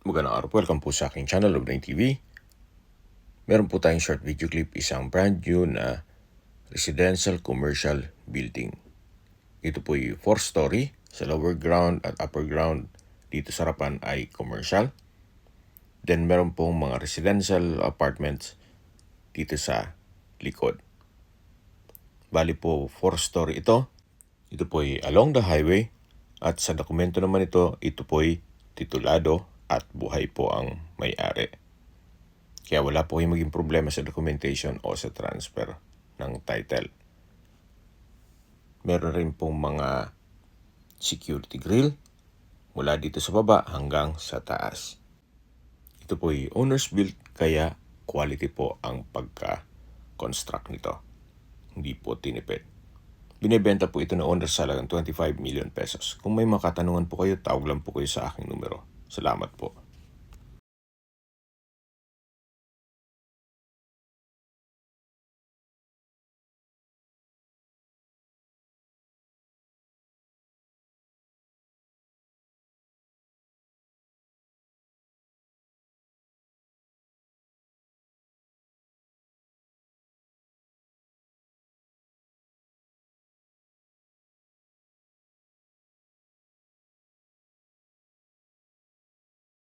Magandang araw po, welcome po sa aking channel, Love9 TV. Meron po tayong short video clip, isang brand new na residential commercial building. Ito po ay 4-story, sa lower ground at upper ground dito sa harapan ay commercial. Then meron pong mga residential apartments dito sa likod. Bali po 4-story ito. Ito po ay along the highway at sa dokumento naman ito po ay titulado at buhay po ang may-ari. Kaya wala po kayong maging problema sa documentation o sa transfer ng title. Meron rin pong mga security grill mula dito sa baba hanggang sa taas. Ito po ay owner's built kaya quality po ang pagka-construct nito. Hindi po tinipid. Binibenta po ito ng owner sa halagang 25 million pesos. Kung may makatanungan po kayo, tawag lang po kayo sa aking numero. Salamat po.